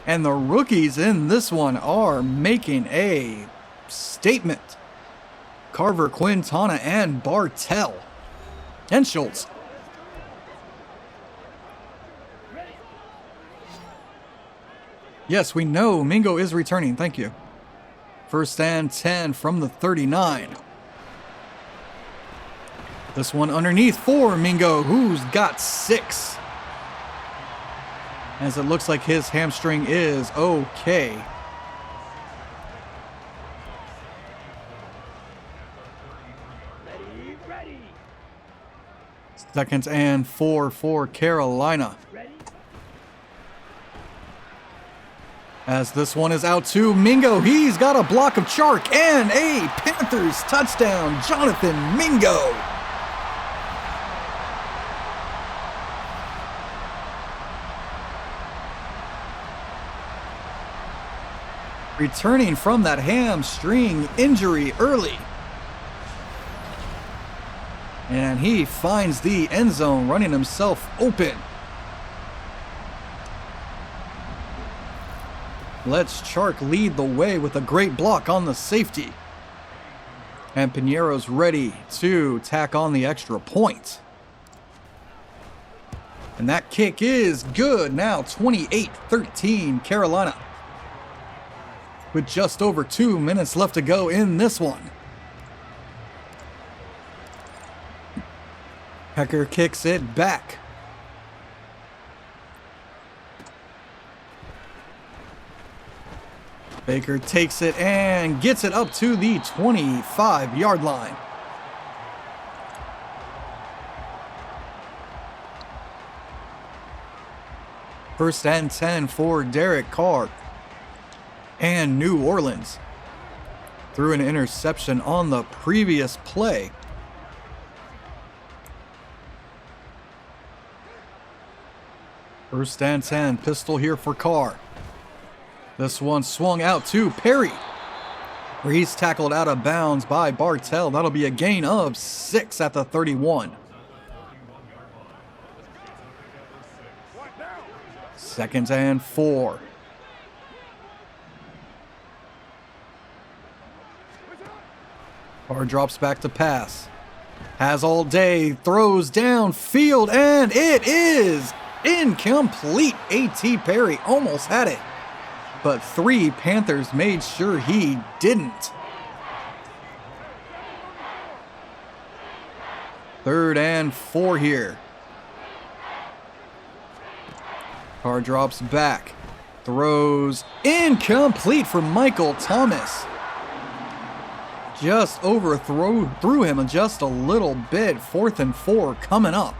And the rookies in this one are making a statement. Carver, Quintana, and Bartell. And Schultz. Yes, we know Mingo is returning. Thank you. 1st and 10 from the 39. This one underneath for Mingo, who's got 6. As it looks like his hamstring is okay. Ready. 2nd and 4 for Carolina. As this one is out to Mingo. He's got a block of Chark and a Panthers touchdown. Jonathan Mingo. Returning from that hamstring injury early. And he finds the end zone, running himself open. Lets Chark lead the way with a great block on the safety. And Piñeiro's ready to tack on the extra point. And that kick is good. Now 28-13 Carolina. With just over 2 minutes left to go in this one. Hecker kicks it back. Baker takes it and gets it up to the 25-yard line. First and 10 for Derek Carr. And New Orleans threw an interception on the previous play. First and 10, pistol here for Carr. This one swung out to Perry, where he's tackled out of bounds by Bartell. That'll be a gain of 6 at the 31. 2nd and 4. Carr drops back to pass. Has all day, throws downfield, and it is incomplete. A.T. Perry almost had it, but 3 Panthers made sure he didn't. 3rd and 4 here. Carr drops back, throws incomplete for Michael Thomas. Just overthrew him just a little bit. 4th and 4 coming up.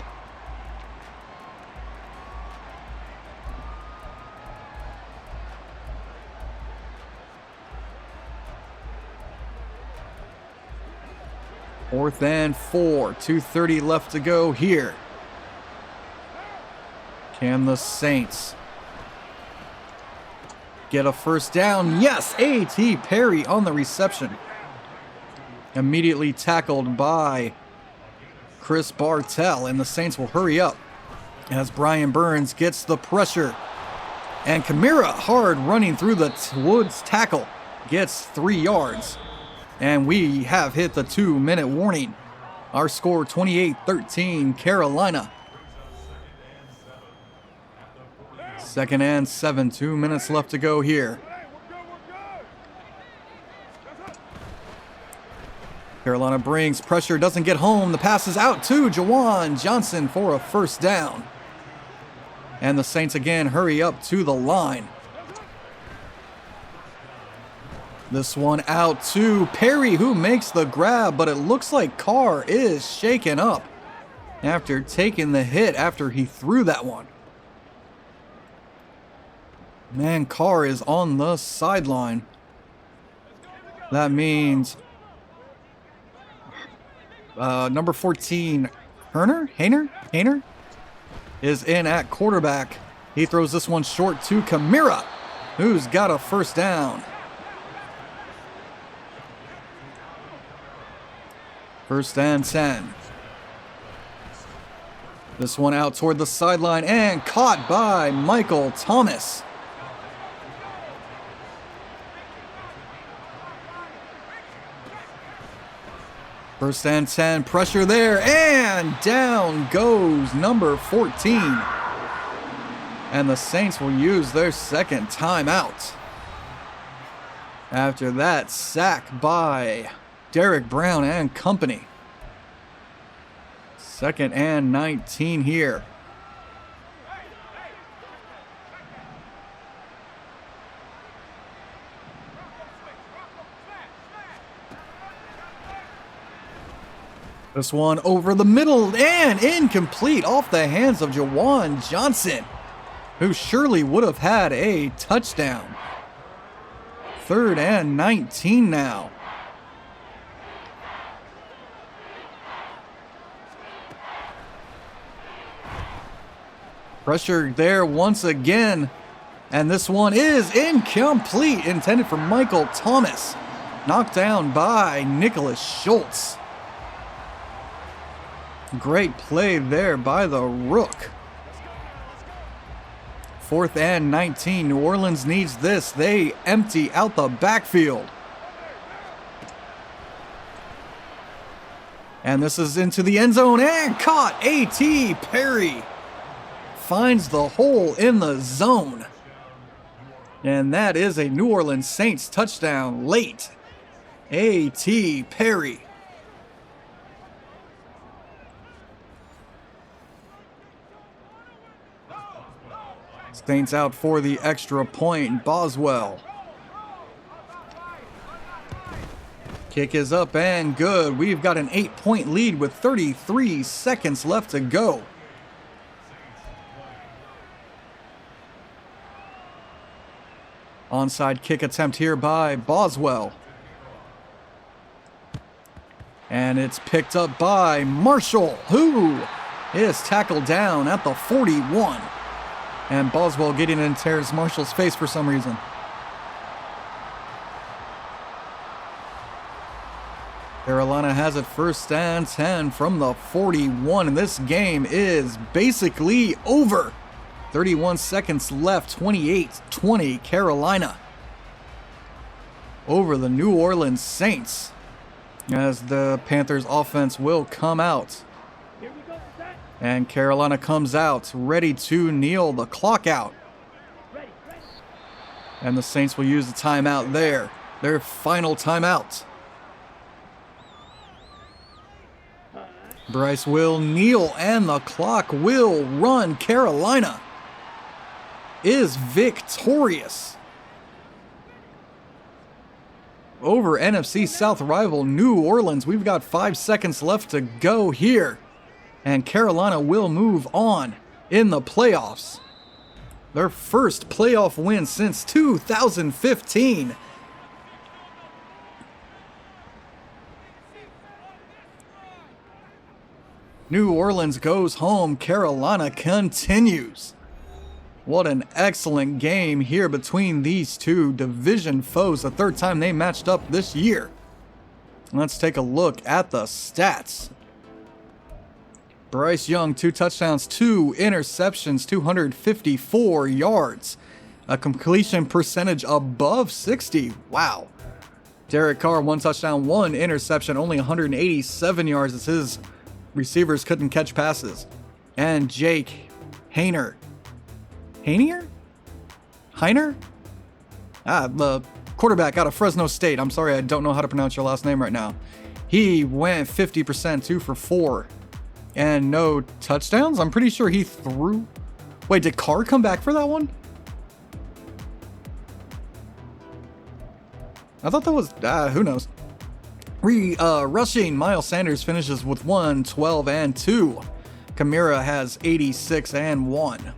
Fourth and 4, 2:30 left to go here. Can the Saints get a first down? Yes, A.T. Perry on the reception. Immediately tackled by Chris Bartell, and the Saints will hurry up as Brian Burns gets the pressure. And Kamara, hard running through the Woods tackle, gets 3 yards. And we have hit the 2-minute warning. Our score 28-13 Carolina. 2nd and 7, 2 minutes left to go here. Carolina brings pressure, doesn't get home. The pass is out to Jawan Johnson for a first down. And the Saints again hurry up to the line. This one out to Perry, who makes the grab, but it looks like Carr is shaken up after taking the hit after he threw that one. Man, Carr is on the sideline. That means number 14, Hayner is in at quarterback. He throws this one short to Kamara, who's got a first down. 1st and 10. This one out toward the sideline and caught by Michael Thomas. First and 10, pressure there, and down goes number 14. And the Saints will use their second timeout. After that sack by Derek Brown and company. 2nd and 19 here. This one over the middle and incomplete off the hands of Jawan Johnson, who surely would have had a touchdown. 3rd and 19 now. Pressure there once again, and this one is incomplete, intended for Michael Thomas. Knocked down by Nicholas Schultz. Great play there by the Rook. 4th and 19. New Orleans needs this. They empty out the backfield. And this is into the end zone and caught. A.T. Perry finds the hole in the zone. And that is a New Orleans Saints touchdown late. A.T. Perry. Saints out for the extra point. Boswell. Kick is up and good. We've got an 8-point lead with 33 seconds left to go. Onside kick attempt here by Boswell. And it's picked up by Marshall, who is tackled down at the 41. And Boswell getting in Terrace Marshall's face for some reason. Carolina has it 1st and 10 from the 41. And this game is basically over. 31 seconds left, 28-20 Carolina over the New Orleans Saints, as the Panthers offense will come out. And Carolina comes out, ready to kneel the clock out. And the Saints will use the timeout there, their final timeout. Bryce will kneel, and the clock will run. Carolina is victorious over NFC South rival New Orleans. We've got 5 seconds left to go here, and Carolina will move on in the playoffs. Their first playoff win since 2015. New Orleans goes home. Carolina continues. What an excellent game here between these two division foes. The third time they matched up this year. Let's take a look at the stats. Bryce Young, 2 touchdowns, 2 interceptions, 254 yards. A completion percentage above 60. Wow. Derek Carr, 1 touchdown, 1 interception, only 187 yards as his receivers couldn't catch passes. And Jake Haener. Haener? The quarterback out of Fresno State. I'm sorry, I don't know how to pronounce your last name right now. He went 50%, 2 for 4. And no touchdowns? I'm pretty sure he threw... Wait, did Carr come back for that one? I thought that was... who knows? Rushing, Miles Sanders finishes with 112 and 2. Kamara has 86 and 1.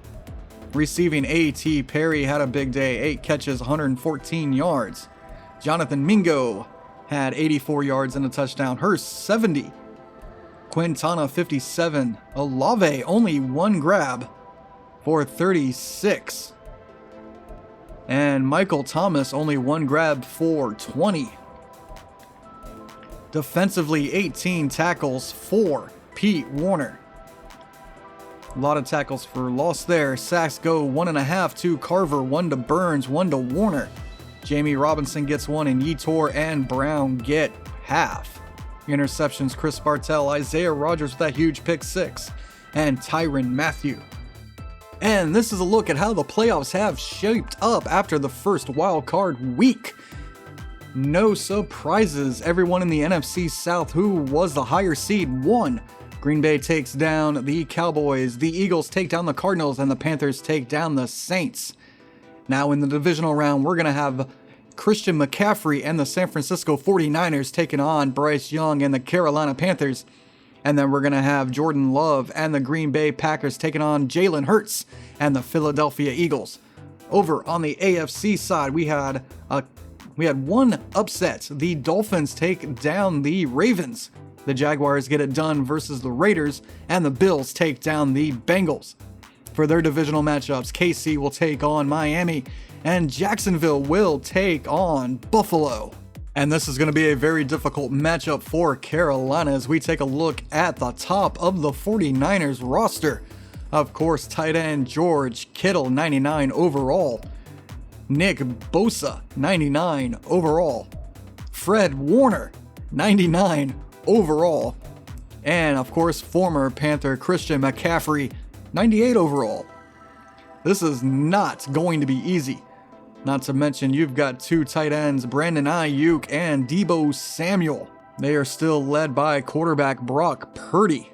Receiving, A.T. Perry had a big day, 8 catches, 114 yards. Jonathan Mingo had 84 yards and a touchdown. Hurst, 70. Quintana, 57. Olave, only 1 grab for 36. And Michael Thomas, only 1 grab for 20. Defensively, 18 tackles for Pete Warner. A lot of tackles for loss there. Sacks go 1.5 to Carver, 1 to Burns, 1 to Warner. Jamie Robinson gets 1, and Yetur and Brown get half. Interceptions, Chris Bartell, Isaiah Rodgers with that huge pick 6, and Tyrann Mathieu. And this is a look at how the playoffs have shaped up after the first wild card week. No surprises. Everyone in the NFC South who was the higher seed won. Green Bay takes down the Cowboys, the Eagles take down the Cardinals, and the Panthers take down the Saints. Now in the divisional round, we're going to have Christian McCaffrey and the San Francisco 49ers taking on Bryce Young and the Carolina Panthers. And then we're going to have Jordan Love and the Green Bay Packers taking on Jalen Hurts and the Philadelphia Eagles. Over on the AFC side, we had one upset. The Dolphins take down the Ravens. The Jaguars get it done versus the Raiders, and the Bills take down the Bengals. For their divisional matchups, KC will take on Miami, and Jacksonville will take on Buffalo. And this is going to be a very difficult matchup for Carolina as we take a look at the top of the 49ers roster. Of course, tight end George Kittle, 99 overall. Nick Bosa, 99 overall. Fred Warner, 99 overall. And of course, former Panther Christian McCaffrey, 98 overall. This is not going to be easy. Not to mention, you've got 2 tight ends, Brandon Ayuk and Deebo Samuel. They are still led by quarterback Brock Purdy,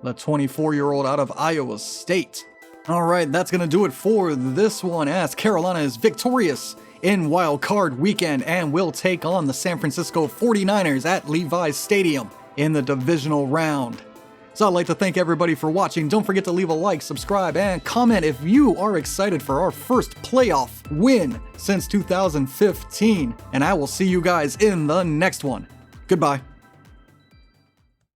the 24-year-old out of Iowa State. All right, that's going to do it for this one as Carolina is victorious in Wild Card Weekend and will take on the San Francisco 49ers at Levi's Stadium in the divisional round. So I'd like to thank everybody for watching. Don't forget to leave a like, subscribe, and comment if you are excited for our first playoff win since 2015. And I will see you guys in the next one. Goodbye.